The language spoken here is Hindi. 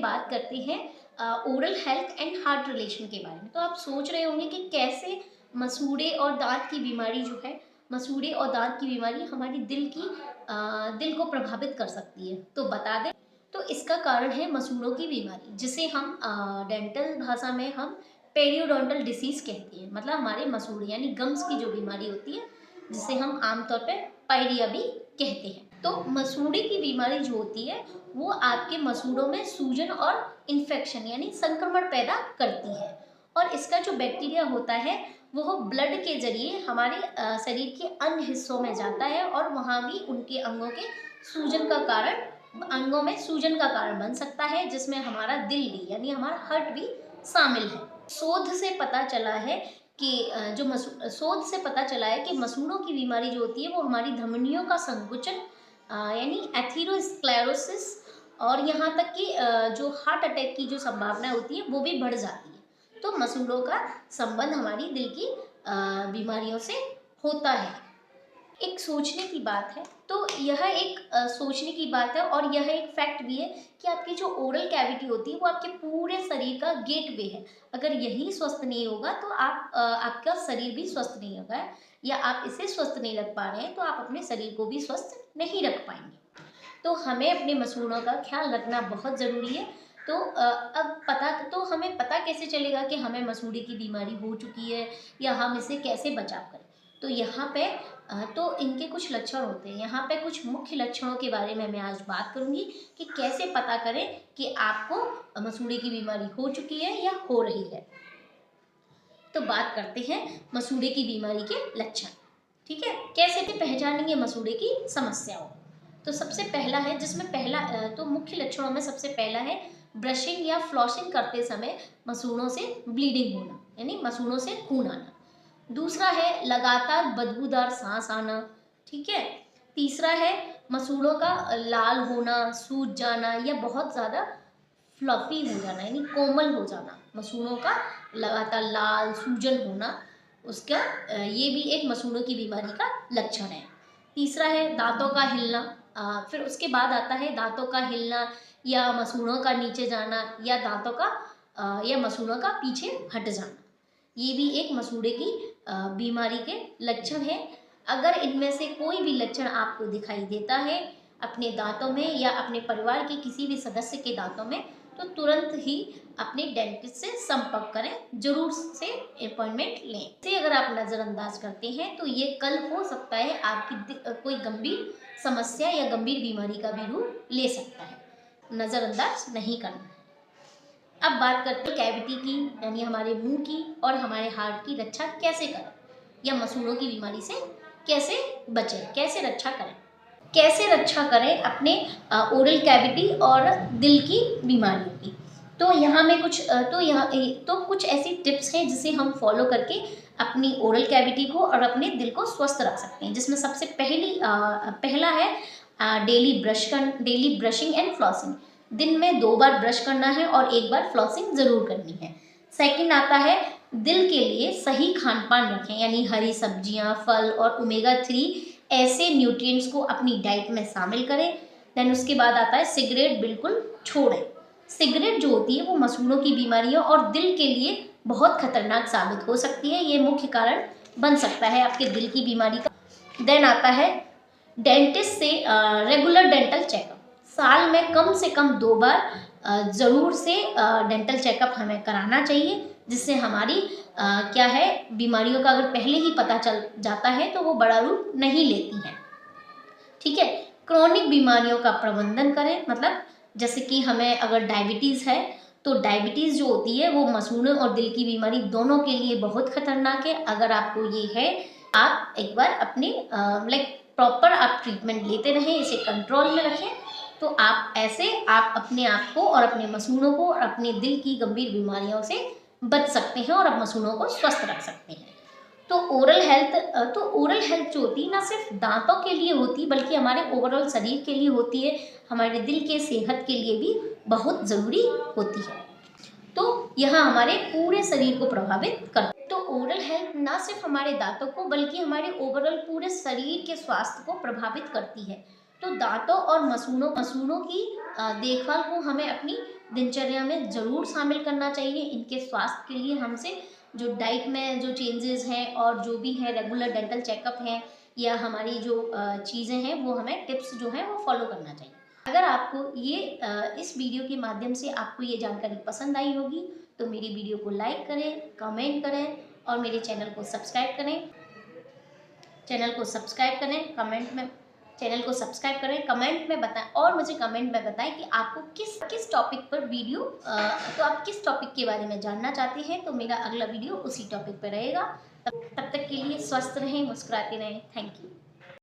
बात करते हैं oral health and heart relation के बारे में। तो आप सोच रहे होंगे कि कैसे मसूड़े और दांत की बीमारी जो है, मसूड़े और दांत की बीमारी हमारी दिल को प्रभावित कर सकती है। तो बता दें, तो इसका कारण है मसूड़ों की बीमारी, जिसे हम डेंटल भाषा में हम पेरियोडोंटल डिसीज कहते हैं। मतलब हमारे मसूड़े यानी गम्स की जो बीमारी होती है, जिसे हम आमतौर पे पायरिया भी कहते हैं। तो मसूड़े की बीमारी जो होती है वो आपके मसूड़ों में सूजन और इन्फेक्शन यानी संक्रमण पैदा करती है। और इसका जो बैक्टीरिया होता है वो ब्लड के जरिए हमारे शरीर के अन्य हिस्सों में जाता है और वहाँ भी उनके अंगों में सूजन का कारण बन सकता है, जिसमें हमारा दिल भी यानी हमारा हार्ट भी शामिल है। शोध से पता चला है कि मसूड़ों की बीमारी जो होती है वो हमारी धमनियों का संकुचन यानी एथेरोस्क्लेरोसिस और यहाँ तक कि जो हार्ट अटैक की जो संभावना होती है वो भी बढ़ जाती है। तो मसूड़ों का संबंध हमारी दिल की बीमारियों से होता है। एक सोचने की बात है, तो यह एक सोचने की बात है और यह एक फैक्ट भी है कि आपकी जो ओरल कैविटी होती है वो आपके पूरे शरीर का गेटवे है। अगर यही स्वस्थ नहीं होगा तो आपका शरीर भी स्वस्थ नहीं होगा, या आप इसे स्वस्थ नहीं रख पा रहे हैं तो आप अपने शरीर को भी स्वस्थ नहीं रख पाएंगे। तो हमें अपने मसूड़ों का ख्याल रखना बहुत ज़रूरी है। तो हमें पता कैसे चलेगा कि हमें मसूड़े की बीमारी हो चुकी है या हम इसे कैसे बचाव करें। तो यहाँ पे तो इनके कुछ लक्षण होते हैं। यहाँ पे कुछ मुख्य लक्षणों के बारे में मैं आज बात करूँगी कि कैसे पता करें कि आपको मसूड़े की बीमारी हो चुकी है या हो रही है। तो बात करते हैं मसूड़े की बीमारी के लक्षण। ठीक है, कैसे पहचानेंगे मसूड़े की समस्याओं। तो सबसे पहला है तो मुख्य लक्षणों में सबसे पहला है ब्रशिंग या फ्लॉसिंग करते समय मसूड़ों से ब्लीडिंग होना यानी मसूड़ों से खून आना। दूसरा है लगातार बदबूदार सांस आना। ठीक है, तीसरा है मसूड़ों का लाल होना, सूज जाना या बहुत ज़्यादा फ्लफी हो जाना यानी कोमल हो जाना। मसूड़ों का लगातार लाल सूजन होना, उसका ये भी एक मसूड़ों की बीमारी का लक्षण है। तीसरा है दांतों का हिलना। फिर उसके बाद आता है दांतों का हिलना या मसूड़ों का नीचे जाना या या मसूड़ों का पीछे हट जाना। ये भी एक मसूड़े की बीमारी के लक्षण है। अगर इनमें से कोई भी लक्षण आपको दिखाई देता है अपने दांतों में या अपने परिवार के किसी भी सदस्य के दांतों में, तो तुरंत ही अपने डेंटिस्ट से संपर्क करें, जरूर से अपॉइंटमेंट लें। इसे अगर आप नज़रअंदाज करते हैं तो ये कल हो सकता है आपकी कोई गंभीर समस्या या गंभीर बीमारी का भी रूप ले सकता है। नज़रअंदाज नहीं करना। अब बात करते हैं कैविटी की यानी हमारे मुंह की और हमारे हार्ट की रक्षा कैसे करें या मसूड़ों की बीमारी से कैसे बचें, कैसे रक्षा करें अपने ओरल कैविटी और दिल की बीमारियों की। तो कुछ ऐसी टिप्स हैं जिसे हम फॉलो करके अपनी ओरल कैविटी को और अपने दिल को स्वस्थ रख सकते हैं, जिसमें सबसे पहला है डेली ब्रशिंग एंड फ्लॉसिंग। दिन में 2 बार ब्रश करना है और 1 बार फ्लॉसिंग ज़रूर करनी है। सेकंड आता है दिल के लिए सही खान पान रखें यानी हरी सब्जियां, फल और ओमेगा 3 ऐसे न्यूट्रिएंट्स को अपनी डाइट में शामिल करें। देन उसके बाद आता है सिगरेट बिल्कुल छोड़ें। सिगरेट जो होती है वो मसूड़ों की बीमारियों और दिल के लिए बहुत खतरनाक साबित हो सकती है। ये मुख्य कारण बन सकता है आपके दिल की बीमारी का। देन आता है डेंटिस्ट से रेगुलर डेंटल चेकअप। साल में कम से कम 2 बार ज़रूर से डेंटल चेकअप हमें कराना चाहिए, जिससे हमारी क्या है बीमारियों का अगर पहले ही पता चल जाता है तो वो बड़ा रूप नहीं लेती हैं। ठीक है, क्रोनिक बीमारियों का प्रबंधन करें। मतलब जैसे कि हमें अगर डायबिटीज़ है तो डायबिटीज़ जो होती है वो मसूड़ों और दिल की बीमारी दोनों के लिए बहुत खतरनाक है। अगर आपको ये है, आप एक बार अपने प्रॉपर आप ट्रीटमेंट लेते रहें, इसे कंट्रोल में रखें, तो आप अपने आप को और अपने मसूड़ों को और अपने दिल की गंभीर बीमारियों से बच सकते हैं और आप मसूड़ों को स्वस्थ रख सकते हैं। तो ओरल हेल्थ जो होती है ना सिर्फ दांतों के लिए होती बल्कि हमारे ओवरऑल शरीर के लिए होती है, हमारे दिल के सेहत के लिए भी बहुत ज़रूरी होती है। तो यह हमारे पूरे शरीर को प्रभावित करती है। तो ओरल हेल्थ ना सिर्फ हमारे दांतों को बल्कि हमारे ओवरऑल पूरे शरीर के स्वास्थ्य को प्रभावित करती है। तो दांतों और मसूड़ों की देखभाल को हमें अपनी दिनचर्या में ज़रूर शामिल करना चाहिए। इनके स्वास्थ्य के लिए हमसे जो डाइट में जो चेंजेस हैं और जो भी है रेगुलर डेंटल चेकअप हैं या हमारी जो चीज़ें हैं वो हमें टिप्स जो हैं वो फॉलो करना चाहिए। अगर आपको ये इस वीडियो के माध्यम से आपको ये जानकारी पसंद आई होगी तो मेरी वीडियो को लाइक करें, कमेंट करें और मेरे चैनल को सब्सक्राइब करें। चैनल को सब्सक्राइब करें, कमेंट में बताएं और मुझे कमेंट में बताएं कि आपको किस किस टॉपिक पर वीडियो तो आप किस टॉपिक के बारे में जानना चाहते हैं, तो मेरा अगला वीडियो उसी टॉपिक पर रहेगा। तब तक के लिए स्वस्थ रहें, मुस्कुराते रहें। Thank you.